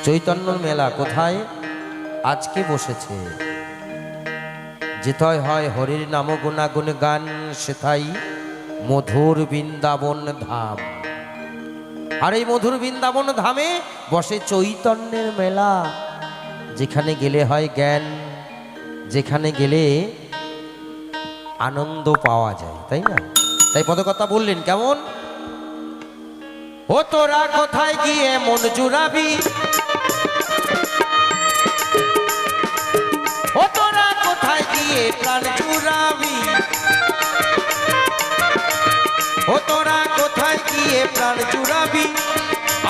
চৈতন্য মেলা কোথায় আজকে বসেছে। যেথায় হয় হরির নাম গুণাগুণ গান, সেথাই মধুর বৃন্দাবন ধাম। আর এই মধুর বৃন্দাবন ধামে বসে চৈতন্যের মেলা, যেখানে গেলে হয় জ্ঞান, যেখানে গেলে আনন্দ পাওয়া যায়, তাই না? তাই পদকথা বললেন কেমন, ও তোরা কোথায় গিয়ে মন জুড়াবি, ও তোরা কোথায় গিয়ে প্রাণ জুড়াবি, ও তোরা কোথায় গিয়ে প্রাণ জুড়াবি,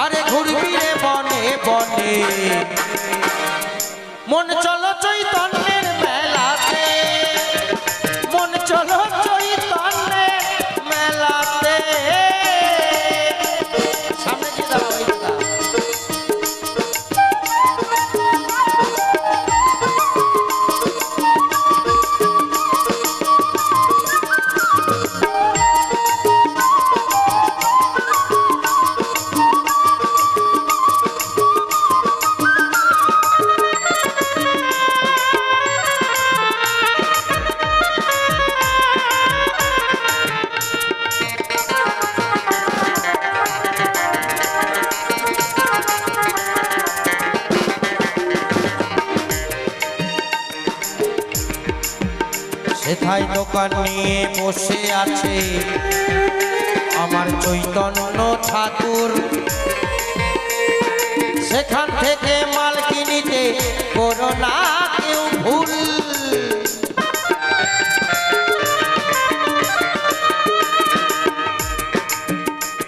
আরে ঘুরবি রে বনে বনে, মন চলো চৈতন্যের মেলাতে, মন চলো চৈতন্যের মেলাতে। সামনে কি দাঁড়াও, সেথায় দোকান নিয়ে বসে আছে আমার চৈতন্য ঠাকুর, সেখান থেকে মাল কিনিতে করো না কেউ ভুল।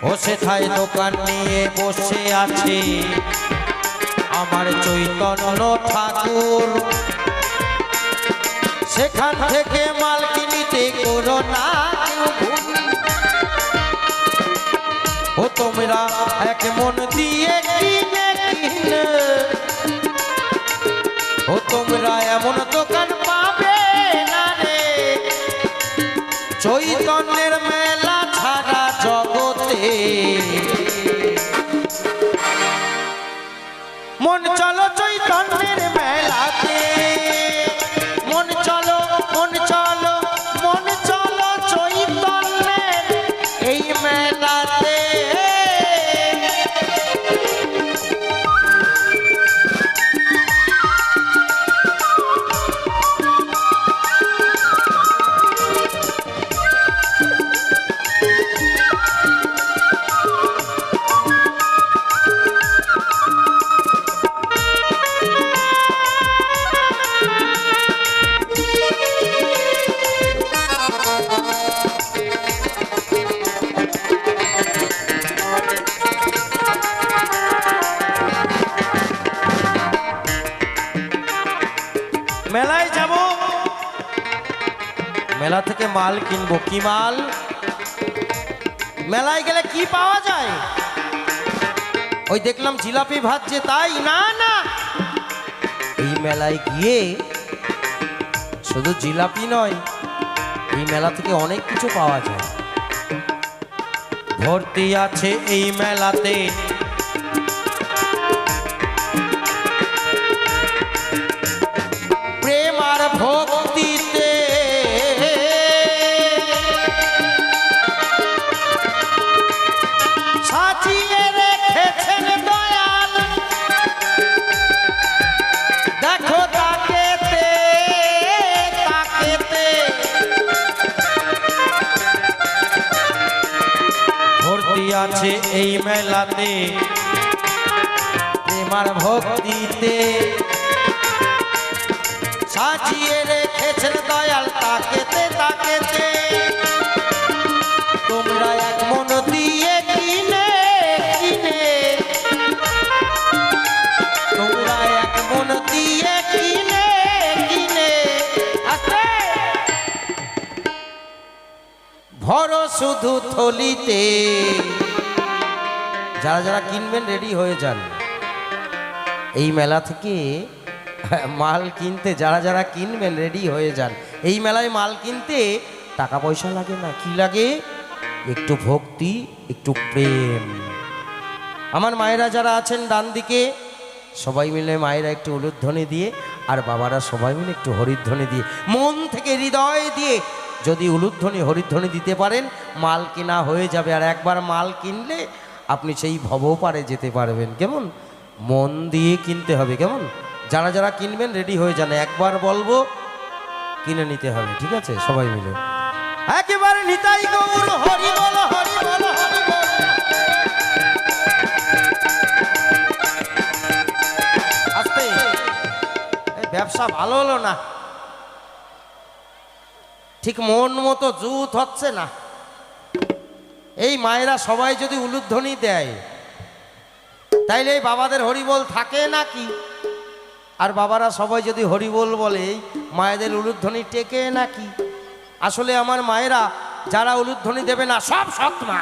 ও সেথায় দোকান নিয়ে বসে আছে আমার চৈতন্য ঠাকুর, সেখান থেকে মাল কিনিতে করো না কেউ ভুল। ও তোমরা এক মন দিয়ে কিনে কিনে, ও তোমরা এমন দোকান পাবে না রে, চৈতন্যের মেলা ছাড়া জগতে। মন চলো চৈতন্যের মেলাতে, মন চলো মন চলো মন চলো চৈতন্যের এই মেলাতে। মেলায় যাব, মেলা থেকে মাল কিনবো। কি মাল? মেলায় গেলে কি পাওয়া যায়? ওই দেখলাম জিলাপি ভাজছে, তাই না? না, এই মেলায় গিয়ে শুধু জিলাপি নয়, এই মেলা থেকে অনেক কিছু পাওয়া যায়। ভর্তি আছে এই মেলাতে ভক্তিতে, সাজিয়ে রেখেছেন দয়াল, দেখো তাকেতে তাকেতে। ভর্তি আছে এই মেলাতে প্রেমার ভক্তিতে, সাজিয়ে রেখেছেন দয়াল তাকেতে তাকেতে। তোমরা এক মন দিয়ে কিনে কিনে, তোমরা এক মন দিয়ে কিনে কিনে আসে ভরো শুধু থলিতে। যারা যারা কিনবেন রেডি হয়ে যান, এই মেলা থেকে মাল কিনতে যারা যারা কিনবেন রেডি হয়ে যান। এই মেলায় মাল কিনতে টাকা পয়সা লাগে না, কি লাগে? একটু ভক্তি, একটু প্রেম। আমার মায়েরা যারা আছেন ডান দিকে সবাই মিলে মায়েরা একটু উলুধ্বনি দিয়ে আর বাবারা সবাই মিলে একটু হরিধ্বনি দিয়ে মন থেকে হৃদয় দিয়ে যদি উলুধ্বনি হরিধ্বনি দিতে পারেন মাল কেনা হয়ে যাবে। আর একবার মাল কিনলে আপনি সেই ভবপারে যেতে পারবেন। কেমন? মন দিয়ে কিনতে হবে। কেমন? যারা যারা কিনবেন রেডি হয়ে যান, একবার বলবো কিনে নিতে হবে। ঠিক আছে? সবাই মিলে একেবারে নিতাই গৌর হরি বল হরি বল হরি বল। আস্তে, এই ব্যবসা ভালো হলো না, ঠিক মন মতো জুত হচ্ছে না। এই মায়েরা সবাই যদি উলুধ্বনি দেয় তাইলে এই বাবাদের হরিবোল থাকে নাকি? আর বাবারা সবাই যদি হরিবোল বলে মায়েদের উলুধ্বনি টেকে নাকি? আসলে আমার মায়েরা যারা উলুধ্বনি দেবে না সব সৎ মা।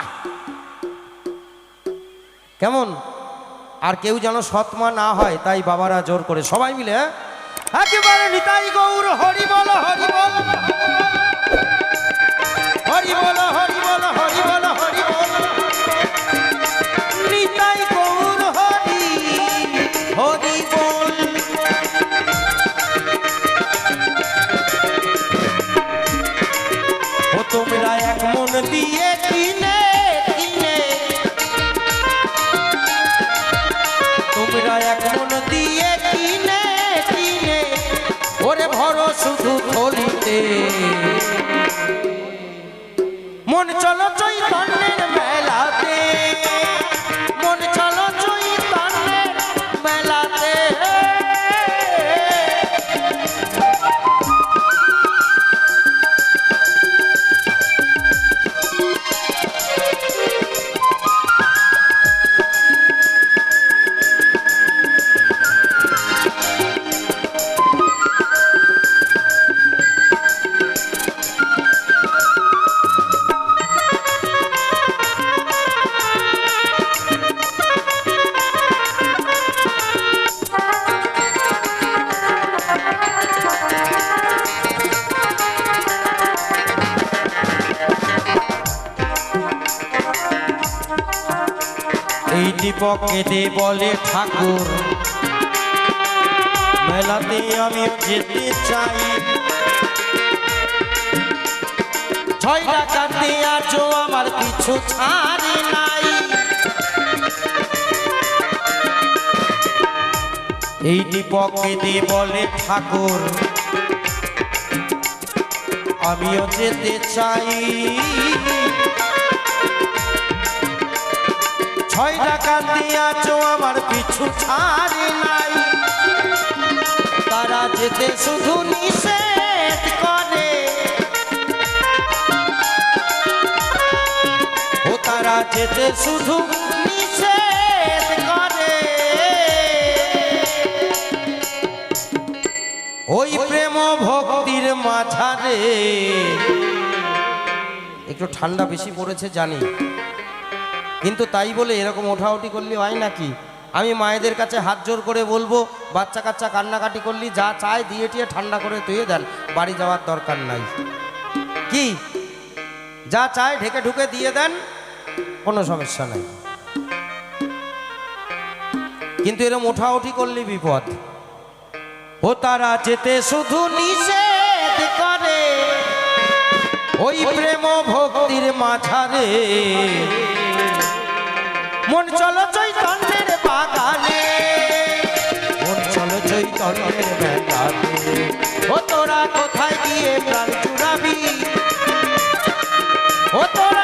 কেমন? আর কেউ যেন সৎ মা না হয় তাই বাবারা জোর করে সবাই মিলে একেবারে নিতাই গৌর হরি বল হরি বল হরি বল হরি বল হরি বল হরি বল নিতাই গৌর হরি হরি বল। ও তোমরা এক মন দিয়ে কিনে কিনে, তোমরা এক মন দিয়ে কিনে কিনে ওরে ভরো শুধু থলিতে। মন চলো চৈতন্যের মেলাতে, মন চলো চৈতন্যের মেলাতে। এই দীপকে দে বলে ঠাকুর মেলাতে আমি যেতে চাই। 6 টাকা দিয়ে আজও আমার কিছু ছাড়ে নাই। এই দীপকে দে বলে ঠাকুর আমিও যেতে চাই। 6 টাকা দিয়াছো আমার পিছু ছাড়ে নাই। তারা যেতে শুধু নিষেধ করে, ও তারা যেতে শুধু নিষেধ করে। ওই প্রেম ভক্তির মাঝারে একটু ঠান্ডা বেশি পড়েছে জানি, কিন্তু তাই বলে এরকম ওঠাউঠি করলে হয় নাকি? আমি মায়েদের কাছে হাত জোর করে বলবো, বাচ্চা কাচ্চা কান্নাকাটি করলি যা চায় দিয়ে টিয়ে ঠান্ডা করে ধুয়ে দেন, বাড়ি যাওয়ার দরকার নাই। কি যা চায় ঢেকে ঢুকে দিয়ে দেন, কোনো সমস্যা নাই। কিন্তু এরকম ওঠাউঠি করলে বিপদ। ও তারা যেতে শুধু নিষেধ করে, ওই প্রেম ভক্তির মাঝারে। মন চলো চৈতন্যের বাগানে, মন চলো চৈতন্যের মেলাতে। ও তোরা কোথায় গিয়ে প্রাণ চুরাবি, ও তোরা